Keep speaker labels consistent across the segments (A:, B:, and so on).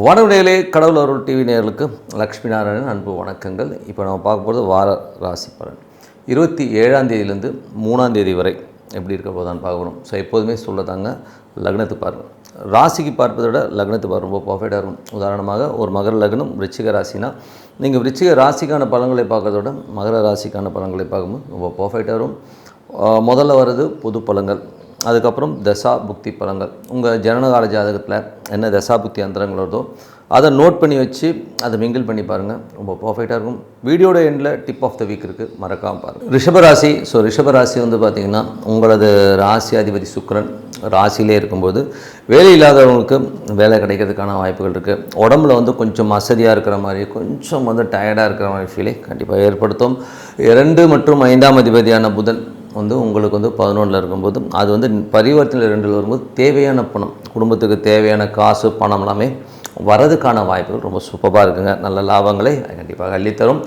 A: வனவிடையிலே கடவுள் அருள் டிவி நேயர்களுக்கு லக்ஷ்மி நாராயணன் அன்பு வணக்கங்கள். இப்போ நம்ம பார்க்க போகிறது வார ராசி பலன் 27ஆம் தேதியிலேருந்து 3ஆம் தேதி வரை எப்படி இருக்க போதான்னு பார்க்க போகிறோம். ஸோ எப்போதுமே சொல்லதாங்க, லக்னத்து பாருங்கள். ராசிக்கு பார்ப்பதை விட லக்னத்து பாரு ரொம்ப பர்ஃபெக்டாக இருக்கும். உதாரணமாக ஒரு மகர லக்னம் விருச்சிக ராசினா நீங்கள் விருச்சிக ராசிக்கான பலன்களை பார்க்கறத விட மகர ராசிக்கான பலன்களை பார்க்கும்போது ரொம்ப பர்ஃபெக்டாக இருக்கும். முதல்ல வர்றது பொது பலன்கள், அதுக்கப்புறம் தசா புக்தி பலன்கள். உங்கள் ஜனனகால ஜாதகத்தில் என்ன தசா புக்தி அந்தரங்கள் வருதோ அதை நோட் பண்ணி வச்சு அதை மிங்கிள் பண்ணி பாருங்கள், ரொம்ப பர்ஃபெக்டாக இருக்கும். வீடியோட எண்டில் டிப் ஆஃப் த வீக் இருக்குது, மறக்காமல் பாருங்கள். ரிஷபராசி. ஸோ ரிஷபராசி பார்த்திங்கன்னா உங்களது ராசி அதிபதி சுக்கிரன் ராசியிலே இருக்கும்போது வேலை இல்லாதவங்களுக்கு வேலை கிடைக்கிறதுக்கான வாய்ப்புகள் இருக்குது. உடம்புல கொஞ்சம் அசதியாக இருக்கிற மாதிரி, கொஞ்சம் டயர்டாக இருக்கிற மாதிரி ஃபீலை கண்டிப்பாக ஏற்படுத்தும். 2 மற்றும் 5ஆம் அதிபதியான புதன் உங்களுக்கு 11 இருக்கும்போது அது பரிவர்த்தனை 2 வரும்போது தேவையான பணம், குடும்பத்துக்கு தேவையான காசு பணம் எல்லாமே வரதுக்கான வாய்ப்புகள் ரொம்ப சூப்பராக இருக்குங்க. நல்ல லாபங்களை கண்டிப்பாக அள்ளித்தரும்.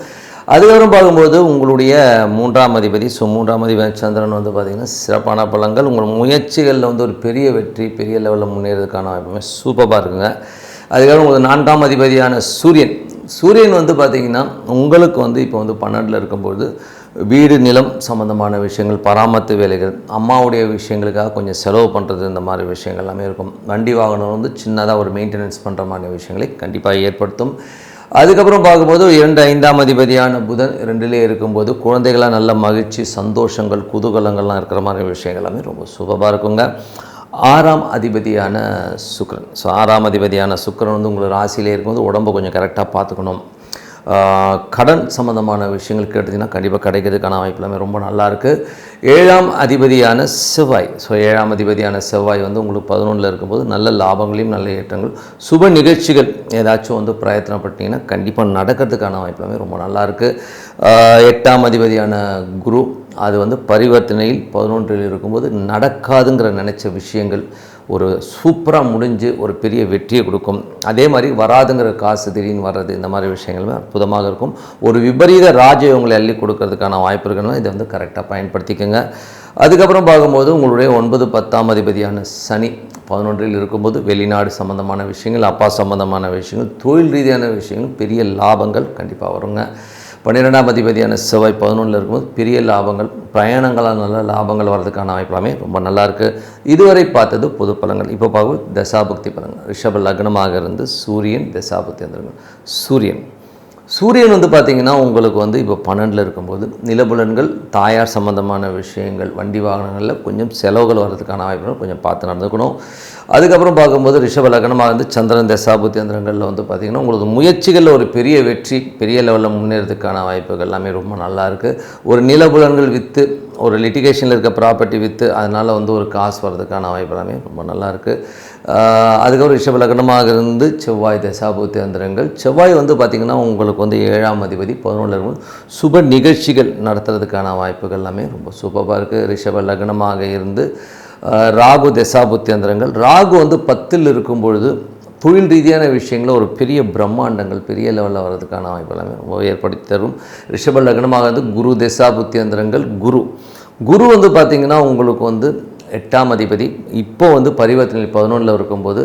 A: அதுக்கப்புறம் பார்க்கும்போது உங்களுடைய 3ஆம் அதிபதி, 3ஆம் அதிபதி சந்திரன் பார்த்திங்கன்னா சிறப்பான பலன்கள். உங்கள் முயற்சிகளில் ஒரு பெரிய வெற்றி, பெரிய லெவலில் முன்னேறதுக்கான வாய்ப்புமே சூப்பராக இருக்குங்க. அதுக்கப்புறம் உங்களுக்கு 4ஆம் அதிபதியான சூரியன் பார்த்திங்கன்னா உங்களுக்கு இப்போ 12 இருக்கும்போது வீடு நிலம் சம்மந்தமான விஷயங்கள், பராமரிப்பு வேலைகள், அம்மாவுடைய விஷயங்களுக்காக கொஞ்சம் செலவு பண்ணுறது, இந்த மாதிரி விஷயங்கள் எல்லாமே இருக்கும். வண்டி வாகனம் சின்னதாக ஒரு மெயின்டெனன்ஸ் பண்ணுற மாதிரி விஷயங்களை கண்டிப்பாக ஏற்படுத்தும். அதுக்கப்புறம் பார்க்கும்போது 2, 5ஆம் அதிபதியான புதன் 2லே இருக்கும்போது குழந்தைகளாக நல்ல மகிழ்ச்சி, சந்தோஷங்கள், குதூகலங்கள்லாம் இருக்கிற மாதிரி விஷயங்கள் எல்லாமே ரொம்ப சூப்பராக இருக்குங்க. 6ஆம் அதிபதியான சுக்கிரன். ஸோ 6ஆம் அதிபதியான சுக்கிரன் உங்களுக்கு ராசியிலே இருக்கும்போது உடம்பை கொஞ்சம் கரெக்டாக பார்த்துக்கணும். கடன் சம்மந்தமான விஷயங்கள் கேட்டிங்கன்னா கண்டிப்பாக கிடைக்கிறதுக்கான வாய்ப்பு எல்லாமே ரொம்ப நல்லாயிருக்கு. 7ஆம் அதிபதியான செவ்வாய். ஸோ 7ஆம் அதிபதியான செவ்வாய் உங்களுக்கு 11 இருக்கும்போது நல்ல லாபங்களையும் நல்ல ஏற்றங்கள், சுப நிகழ்ச்சிகள் ஏதாச்சும் பிரயத்தனப்பட்டீங்கன்னா கண்டிப்பாக நடக்கிறதுக்கான வாய்ப்பு எல்லாமே ரொம்ப நல்லாயிருக்கு. 8ஆம் அதிபதியான குரு அது பரிவர்த்தனையில் 11 இருக்கும்போது நடக்காதுங்கிற நினச்ச விஷயங்கள் ஒரு சூப்பராக முடிஞ்சு ஒரு பெரிய வெற்றியை கொடுக்கும். அதே மாதிரி வராதுங்கிற காசு திடீர்னு வர்றது, இந்த மாதிரி விஷயங்களுமே அற்புதமாக இருக்கும். ஒரு விபரீத ராஜயோகங்களை அள்ளி கொடுக்கறதுக்கான வாய்ப்பு இருக்குன்னா இதை கரெக்டாக பயன்படுத்திக்கோங்க. அதுக்கப்புறம் பார்க்கும்போது உங்களுடைய 9, 10ஆம் அதிபதியான சனி 11 இருக்கும்போது வெளிநாடு சம்மந்தமான விஷயங்கள், அப்பா சம்மந்தமான விஷயங்கள், தொழில் ரீதியான விஷயங்கள், பெரிய லாபங்கள் கண்டிப்பாக வருங்க. 12ஆம் அதிபதியான செவ்வாய் 11 இருக்கும்போது பெரிய லாபங்கள், பிரயாணங்களால் நல்ல லாபங்கள் வர்றதுக்கான வாய்ப்புலாமே ரொம்ப நல்லாயிருக்கு. இதுவரை பார்த்தது பொது பலன்கள். இப்போ பார்க்கும் தசாபுக்தி பலன்கள். ரிஷப லக்னமாக இருந்து சூரியன் தசாபுக்தி வந்துருங்க. சூரியன் பார்த்திங்கன்னா உங்களுக்கு இப்போ 12 இருக்கும்போது நிலபுலன்கள், தாயார் சம்மந்தமான விஷயங்கள், வண்டி வாகனங்களில் கொஞ்சம் செலவுகள் வர்றதுக்கான வாய்ப்புகள் கொஞ்சம் பார்த்து நடந்துக்கணும். அதுக்கப்புறம் பார்க்கும்போது ரிஷப லக்னமாக இருந்து சந்திரன் தசாபுத்தி அந்தரங்களில் பார்த்திங்கன்னா உங்களுக்கு முயற்சிகளில் ஒரு பெரிய வெற்றி, பெரிய லெவலில் முன்னேறதுக்கான வாய்ப்புகள் எல்லாமே ரொம்ப நல்லாயிருக்கு. ஒரு நிலபுலன்கள் விற்று, ஒரு லிட்டிகேஷனில் இருக்க ப்ராப்பர்ட்டி விற்று அதனால் ஒரு காசு வர்றதுக்கான வாய்ப்பு எல்லாமே ரொம்ப நல்லாயிருக்கு. அதுக்கப்புறம் ரிஷப லக்னமாக இருந்து செவ்வாய் தசாபுத்தி அந்தரங்கள். செவ்வாய் பார்த்திங்கன்னா உங்களுக்கு 7ஆம் அதிபதி 11 இருக்கும்போது சுப நிகழ்ச்சிகள் நடத்துறதுக்கான வாய்ப்புகள் எல்லாமே ரொம்ப சூப்பராக இருக்குது. ரிஷப லக்னமாக இருந்து ராகு தசாபுத்தி அந்தரங்கள். ராகு 10 இருக்கும் பொழுது தொழில் ரீதியான விஷயங்களில் ஒரு பெரிய பிரம்மாண்டங்கள், பெரிய லெவலில் வர்றதுக்கான வாய்ப்பு எல்லாமே ரொம்ப ஏற்படுத்தி தரும். ரிஷப லக்னமாக குரு தசாபுத்தி அந்தரங்கள். குரு பார்த்திங்கன்னா உங்களுக்கு 8ஆம் அதிபதி இப்போ பரிவர்த்தனை 11 இருக்கும்போது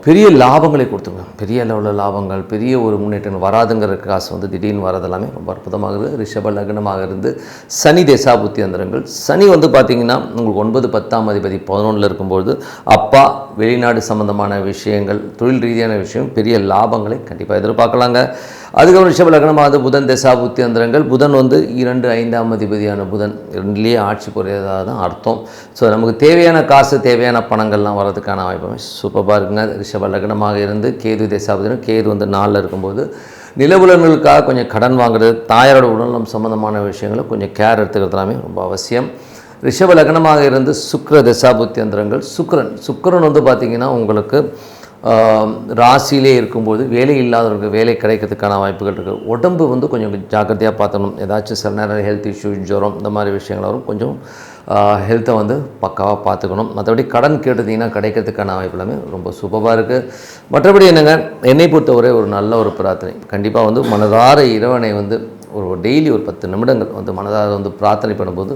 A: பெரிய லாபங்களை கொடுத்துருங்க. பெரிய லெவலில் லாபங்கள், பெரிய ஒரு முன்னேற்றம், வராதுங்கிற காசு திடீர்னு வரதெல்லாமே ரொம்ப அற்புதமாகுது. ரிஷப லக்னமாக இருந்து சனி தசாபுத்தி அந்தரங்கள். சனி பார்த்திங்கன்னா உங்களுக்கு 9, 10ஆம் அதிபதி 11 இருக்கும்போது அப்பா, வெளிநாடு சம்மந்தமான விஷயங்கள், தொழில் ரீதியான விஷயம், பெரிய லாபங்களை கண்டிப்பாக எதிர்பார்க்கலாங்க. அதுக்கப்புறம் ரிஷப லக்னமாக புதன் தசாபுத்தி அந்தரங்கள். புதன் 2, 5ஆம் அதிபதியான புதன் 2லேயே ஆட்சி புரியதாக தான் அர்த்தம். ஸோ நமக்கு தேவையான காசு, தேவையான பணங்கள்லாம் வர்றதுக்கான வாய்ப்புமே சூப்பராக இருக்குங்க. ரிஷப லக்னமாக இருந்து கேது தசாபுத்தினா கேது 4 இருக்கும்போது நிலவுலன்களுக்காக கொஞ்சம் கடன் வாங்குறது, தாயாரோட உடல்நலம் சம்மந்தமான விஷயங்களை கொஞ்சம் கேர் எடுத்துக்கிறது எல்லாமே ரொம்ப அவசியம். ரிஷப லக்னமாக இருந்து சுக்கிர தசாபுத்தி அந்தரங்கள். சுக்கிரன் பார்த்திங்கன்னா உங்களுக்கு ராசியிலே இருக்கும்போது வேலை இல்லாதவர்களுக்கு வேலை கிடைக்கிறதுக்கான வாய்ப்புகள் இருக்குது. உடம்பு கொஞ்சம் ஜாக்கிரதையாக பார்த்துக்கணும். ஏதாச்சும் சில நேரம் ஹெல்த் இஷ்யூ, ஜுரம், இந்த மாதிரி விஷயங்கள் வரும். கொஞ்சம் ஹெல்த்தை பக்காவாக பார்த்துக்கணும். மற்றபடி கடன் கேட்டுட்டிங்கன்னா கிடைக்கிறதுக்கான வாய்ப்பு எல்லாமே ரொம்ப சூப்பராக இருக்குது. மற்றபடி என்னை பொறுத்தவரை ஒரு நல்ல ஒரு பிரார்த்தனை, கண்டிப்பாக மனதார இறைவனை ஒரு டெய்லி ஒரு 10 நிமிடங்கள் மனதார பிரார்த்தனை பண்ணும்போது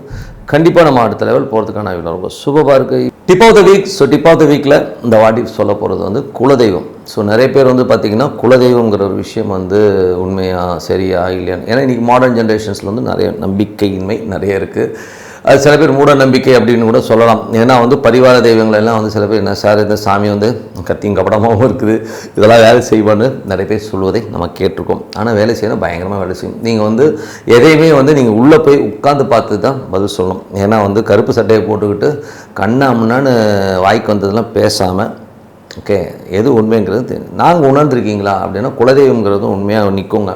A: கண்டிப்பாக நம்ம அடுத்த லெவல் போகிறதுக்கான வாய்ப்பு ரொம்ப சூப்பராக இருக்குது. Tip of the week. So tip of the வீக்கில் இந்த வாட்டி சொல்ல போகிறது வந்து குலதெய்வம். ஸோ நிறைய பேர் வந்து பார்த்திங்கன்னா குலதெய்வங்கிற ஒரு விஷயம் வந்து உண்மையாக சரியா இல்லையான்னு, ஏன்னா இன்றைக்கி மாடர்ன் ஜென்ரேஷன்ஸில் வந்து நிறைய நம்பிக்கையின்மை நிறைய இருக்குது. அது சில பேர் மூட நம்பிக்கை அப்படின்னு கூட சொல்லலாம். ஏன்னா வந்து பரிவார தெய்வங்கள் எல்லாம் வந்து சில பேர் என்ன சார் இந்த சாமி வந்து கத்தியும் கப்படமாகவும் இருக்குது, இதெல்லாம் வேலை செய்வான்னு நிறைய பேர் சொல்வதை நம்ம கேட்டிருக்கோம். ஆனால் வேலை செய்யணும், பயங்கரமாக வேலை செய்யும். நீங்கள் வந்து எதையுமே வந்து நீங்கள் உள்ளே போய் உட்காந்து பார்த்து தான் பதில் சொல்லணும். ஏன்னா வந்து கருப்பு சட்டையை போட்டுக்கிட்டு கண்ணாமுன்னான்னு வாய்க்கு வந்ததெல்லாம் பேசாமல் ஓகே எது உண்மைங்கிறது நாங்கள் உணர்ந்துருக்கீங்களா அப்படின்னா குலதெய்வங்கிறதும் உண்மையாக நிற்குங்க.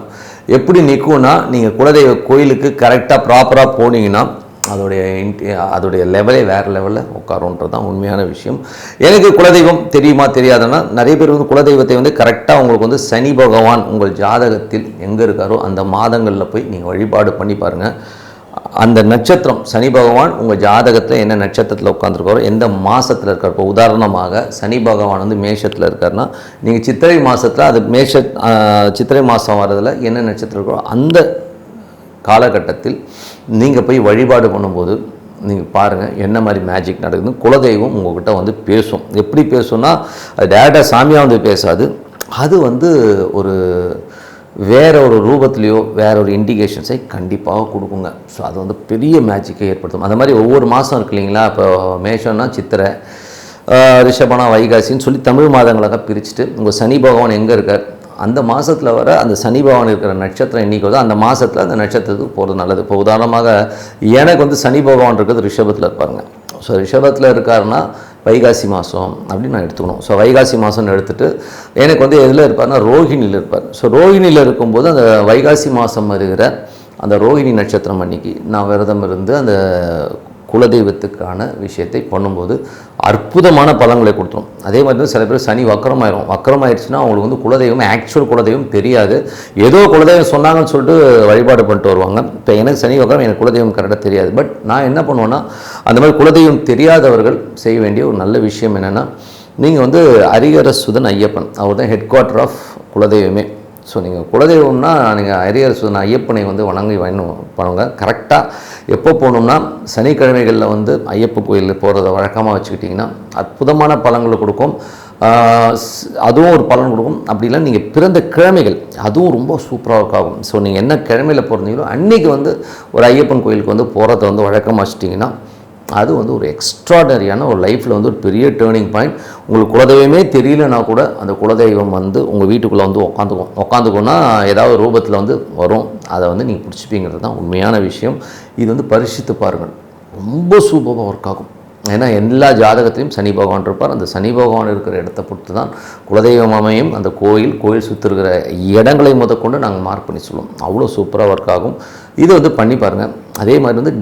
A: எப்படி நிற்கும்னா நீங்கள் குலதெய்வ கோயிலுக்கு கரெக்டாக ப்ராப்பராக போனீங்கன்னா அதோடைய லெவலே வேறு லெவலில் உட்காருன்றது தான் உண்மையான விஷயம். எனக்கு குலதெய்வம் தெரியுமா தெரியாதுன்னா, நிறைய பேர் வந்து குலதெய்வத்தை வந்து கரெக்டாக உங்களுக்கு வந்து சனி பகவான் உங்கள் ஜாதகத்தில் எங்கே இருக்காரோ அந்த மாதங்களில் போய் நீங்கள் வழிபாடு பண்ணி பாருங்கள். அந்த நட்சத்திரம் சனி பகவான் உங்கள் ஜாதகத்தில் என்ன நட்சத்திரத்தில் உட்காந்துருக்காரோ, எந்த மாதத்தில் இருக்கார். இப்போ உதாரணமாக சனி பகவான் வந்து மேஷத்தில் இருக்காருன்னா, நீங்கள் சித்திரை மாதத்தில் அது சித்திரை மாதம் வர்றதில் என்ன நட்சத்திரம் இருக்கோ அந்த காலகட்டத்தில் நீங்கள் போய் வழிபாடு பண்ணும்போது நீங்கள் பாருங்கள் என்ன மாதிரி மேஜிக் நடக்குதுன்னு. குலதெய்வம் உங்கள்கிட்ட வந்து பேசும். எப்படி பேசும்னா, அது டேரெக்டாக சாமியாக வந்து பேசாது, அது வந்து ஒரு வேற ஒரு ரூபத்துலேயோ வேற ஒரு இண்டிகேஷன்ஸை கண்டிப்பாக கொடுக்குங்க. ஸோ அது வந்து பெரிய மேஜிக்கை ஏற்படுத்தும். அந்த மாதிரி ஒவ்வொரு மாதம் இருக்கு இல்லைங்களா, இப்போ மேஷம்னா சித்திரை, ரிஷபனா வைகாசின்னு சொல்லி தமிழ் மாதங்களாக பிரிச்சுட்டு உங்கள் சனி பகவான் எங்கே இருக்கார் அந்த மாதத்தில் வர அந்த சனி பகவான் இருக்கிற நட்சத்திரம் என்றைக்கு வருதோ அந்த மாதத்தில் அந்த நட்சத்திரத்துக்கு போகிறது நல்லது. இப்போ உதாரணமாக எனக்கு வந்து சனி பகவான் இருக்கிறது ரிஷபத்தில் இருப்பாருங்க. ஸோ ரிஷபத்தில் இருக்காருன்னா வைகாசி மாதம் அப்படின்னு நான் எடுத்துக்கணும். ஸோ வைகாசி மாதம்னு எடுத்துகிட்டு எனக்கு வந்து எதில் இருப்பார்னா ரோஹிணியில் இருப்பார். ஸோ ரோஹிணியில் இருக்கும்போது அந்த வைகாசி மாதம் வருகிற அந்த ரோஹிணி நட்சத்திரம் அன்றைக்கி நான் விரதம் இருந்து அந்த குலதெய்வத்துக்கான விஷயத்தை பண்ணும்போது அற்புதமான பலன்களை கொடுத்துரும். அதே மாதிரி சில பேர் சனி வக்கரமாயிடுச்சுன்னா அவங்களுக்கு வந்து குலதெய்வம் ஆக்சுவல் குலதெய்வம் தெரியாது, ஏதோ குலதெய்வம் சொன்னாங்கன்னு சொல்லிட்டு வழிபாடு பண்ணிட்டு வருவாங்க. இப்போ எனக்கு சனி வக்கரம் எனக்கு குலதெய்வம் கரெக்டாக தெரியாது. பட் நான் என்ன பண்ணுவேன்னா, அந்த மாதிரி குலதெய்வம் தெரியாதவர்கள் செய்ய வேண்டிய ஒரு நல்ல விஷயம் என்னென்னா, நீங்கள் வந்து ஹரிஹரசுதன் ஐயப்பன் அவர் தான் ஹெட் குவார்ட்டர் ஆஃப் குலதெய்வமே. ஸோ நீங்கள் குலதெய்வம்னா நீங்கள் ஹரிஹரசுதன் ஐயப்பனை வந்து வணங்கி பண்ணுங்க. கரெக்டாக எப்போ போகணும்னா சனிக்கிழமைகளில் வந்து ஐயப்ப கோயிலில் போகிறத வழக்கமாக வச்சுக்கிட்டிங்கன்னா அற்புதமான பலன்களை கொடுக்கும். அதுவும் ஒரு பலன் கொடுக்கும். அப்படின்னா நீங்கள் பிறந்த கிழமைகள் அதுவும் ரொம்ப சூப்பராக ஆகும். ஸோ நீங்கள் என்ன கிழமையில் பிறந்தீங்களோ அன்றைக்கி வந்து ஒரு ஐயப்பன் கோயிலுக்கு வந்து போகிறத வந்து வழக்கமாக வச்சுட்டிங்கன்னா அது வந்து ஒரு எக்ஸ்ட்ராடனரியான ஒரு லைஃப்பில் வந்து ஒரு பெரிய டேர்னிங் பாயிண்ட். உங்களுக்கு குலதெய்வமே தெரியலனா கூட அந்த குலதெய்வம் வந்து உங்கள் வீட்டுக்குள்ளே வந்து உட்காந்துக்கோன்னா ஏதாவது ரூபத்தில் வந்து வரும், அதை வந்து நீங்கள் பிடிச்சிப்பீங்கிறது தான் உண்மையான விஷயம். இது வந்து பரிசித்து பாருங்கள், ரொம்ப சூப்பராக ஒர்க் ஆகும். ஏன்னா எல்லா ஜாதகத்திலையும் சனி பகவான் இருப்பார். அந்த சனி பகவான் இருக்கிற இடத்த பொறுத்து தான் குலதெய்வம் அமையும். அந்த கோயில் சுற்றி இருக்கிற இடங்களை முதற்கொண்டு நாங்கள் மார்க் பண்ணி சொல்லுவோம். அவ்வளோ சூப்பராக ஒர்க் ஆகும். இது வந்து பண்ணி பாருங்கள். அதே மாதிரி வந்து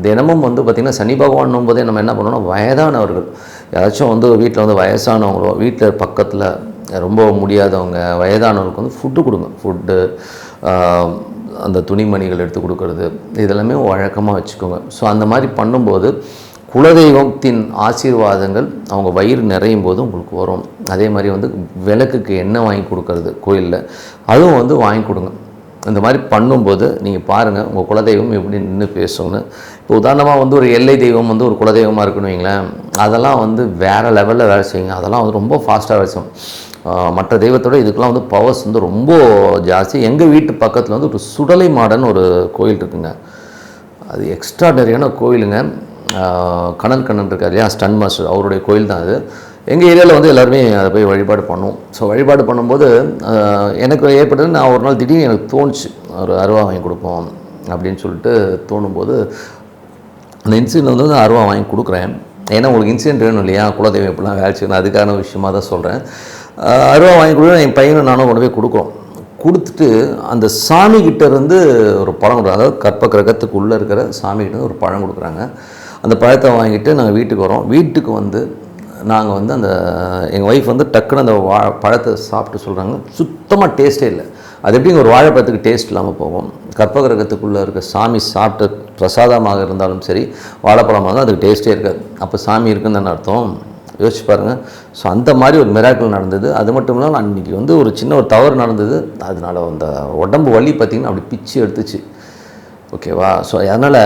A: தினமும் வந்து பார்த்திங்கன்னா சனி பகவான் போதே நம்ம என்ன பண்ணோம்னா, வயதானவர்கள் யாராச்சும் வந்து வீட்டில் வந்து வயசானவங்களோ வீட்டில் பக்கத்தில் ரொம்ப முடியாதவங்க வயதானவர்களுக்கு வந்து ஃபுட்டு கொடுங்க. ஃபுட்டு அந்த துணிமணிகள் எடுத்து கொடுக்கறது இதெல்லாமே வழக்கமாக வச்சுக்கோங்க. ஸோ அந்த மாதிரி பண்ணும்போது குலதெய்வத்தின் ஆசீர்வாதங்கள் அவங்க வயிறு நிறையும் போது உங்களுக்கு வரும். அதே மாதிரி வந்து விளக்குக்கு எண்ணெய் வாங்கி கொடுக்கறது கோயிலில் அதுவும் வந்து வாங்கி கொடுங்க. இந்த மாதிரி பண்ணும்போது நீங்கள் பாருங்கள் உங்கள் குலதெய்வம் எப்படி நின்று பேசுங்கன்னு. இப்போ உதாரணமாக வந்து ஒரு எல்லை தெய்வம் வந்து ஒரு குலதெய்வமாக இருக்குன்னு வைங்களேன், அதெல்லாம் வந்து வேறு லெவலில் வேலை செய்யுங்க. அதெல்லாம் வந்து ரொம்ப ஃபாஸ்ட்டாக வேலை செய்யும். மற்ற தெய்வத்தோட இதுக்கெலாம் வந்து பவர்ஸ் வந்து ரொம்ப ஜாஸ்தி. எங்கள் வீட்டு பக்கத்தில் வந்து ஒரு சுடலை மாடன் ஒரு கோயில் இருக்குங்க. அது எக்ஸ்ட்ராடனரியான கோயிலுங்க. கண்ணன் இருக்கார் இல்லையா, ஸ்டன் மாஸ்டர், அவருடைய கோயில் தான் அது. எங்கள் ஏரியாவில் வந்து எல்லாருமே அதை போய் வழிபாடு பண்ணுவோம். ஸோ வழிபாடு பண்ணும்போது எனக்கு ஏற்பட்டது, நான் ஒரு நாள் திடீர்னு எனக்கு தோணுச்சு ஒரு அருவா வாங்கி கொடுப்போம் அப்படின்னு சொல்லிட்டு தோணும்போது அந்த இன்சிடென்ட் வந்து அருவா வாங்கி கொடுக்குறேன். ஏன்னா உங்களுக்கு இன்சிடென்ட் வேணும் இல்லையா, குலதெய்வம் எப்படிலாம் வேலை செய்யணும், அதுக்கான விஷயமாக தான் சொல்கிறேன். அருவா வாங்கி கொடுக்குறேன். என் பையனும் நானும் கொண்டு போய் கொடுத்துட்டு அந்த சாமிக்கிட்ட இருந்து ஒரு பழம் கொடுக்குறாங்க. அதாவது கற்ப கிரகத்துக்கு உள்ளே இருக்கிற சாமிக்கிட்ட ஒரு பழம் கொடுக்குறாங்க. அந்த பழத்தை வாங்கிட்டு நாங்கள் வீட்டுக்கு வரோம். வீட்டுக்கு வந்து நாங்கள் வந்து அந்த எங்கள் ஒய்ஃப் வந்து டக்குன்னு அந்த பழத்தை சாப்பிட்டு சொல்கிறாங்க, சுத்தமாக டேஸ்ட்டே இல்லை. அது எப்படிங்க ஒரு வாழைப்பழத்துக்கு டேஸ்ட் இல்லாமல் போகும். கற்பகிரகத்துக்குள்ளே இருக்க சாமி சாப்பிட்ட பிரசாதமாக இருந்தாலும் சரி, வாழைப்பழமாக இருந்தால் அதுக்கு டேஸ்ட்டே இருக்காது. அப்போ சாமி இருக்குன்னு தானே அர்த்தம். யோசிச்சு பாருங்கள். ஸோ அந்த மாதிரி ஒரு மிராக்கிள் நடந்தது. அது மட்டும் இல்லாமல் அன்றைக்கி வந்து ஒரு சின்ன ஒரு தவறு நடந்தது. அதனால் அந்த உடம்பு வலி பார்த்திங்கன்னா அப்படி பிச்சு எடுத்துச்சு. ஓகேவா? ஸோ அதனால்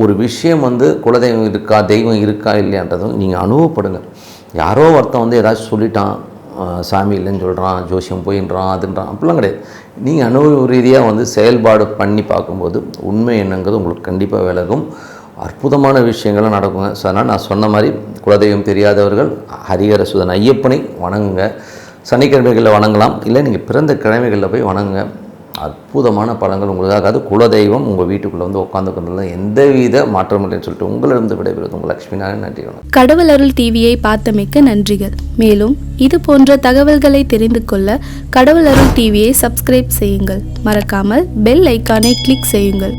A: ஒரு விஷயம் வந்து குலதெய்வம் இருக்கா தெய்வம் இருக்கா இல்லையான்றதும் நீங்கள் அனுபவப்படுங்க. யாரோ ஒருத்தன் வந்து ஏதாச்சும் சொல்லிட்டான், சாமி இல்லைன்னு சொல்கிறான், ஜோசியம் போயின்றான் அதுன்றான், அப்படிலாம் கிடையாது. நீங்கள் அனுபவ ரீதியாக வந்து செயல்பாடு பண்ணி பார்க்கும்போது உண்மை என்னங்கிறது உங்களுக்கு கண்டிப்பாக விலகும். அற்புதமான விஷயங்கள்லாம் நடக்குங்க. ஸோ அதனால் நான் சொன்ன மாதிரி குலதெய்வம் தெரியாதவர்கள் ஹரிஹர சுதன் ஐயப்பனை வணங்குங்க. சனிக்கிழமைகளில் வணங்கலாம், இல்லை நீங்கள் பிறந்த கிழமைகளில் போய் வணங்குங்க. அற்புதமான பலன்கள் உங்களுக்காக. அது குலதெய்வம் உங்கள் வீட்டுக்குள்ளே வந்து உட்காந்து கொண்டு எந்தவித மாற்றம் இல்லைன்னு சொல்லிட்டு உங்களிடம் விடைபெறுவது உங்கள் லட்சுமி நாராயணன். நன்றி.
B: கடவுள் அருள் டிவியை பார்த்தமைக்க நன்றிகள். மேலும் இது போன்ற தகவல்களை தெரிந்து கொள்ள கடவுள் அருள் டிவியை சப்ஸ்கிரைப் செய்யுங்கள். மறக்காமல் பெல் ஐக்கானை கிளிக் செய்யுங்கள்.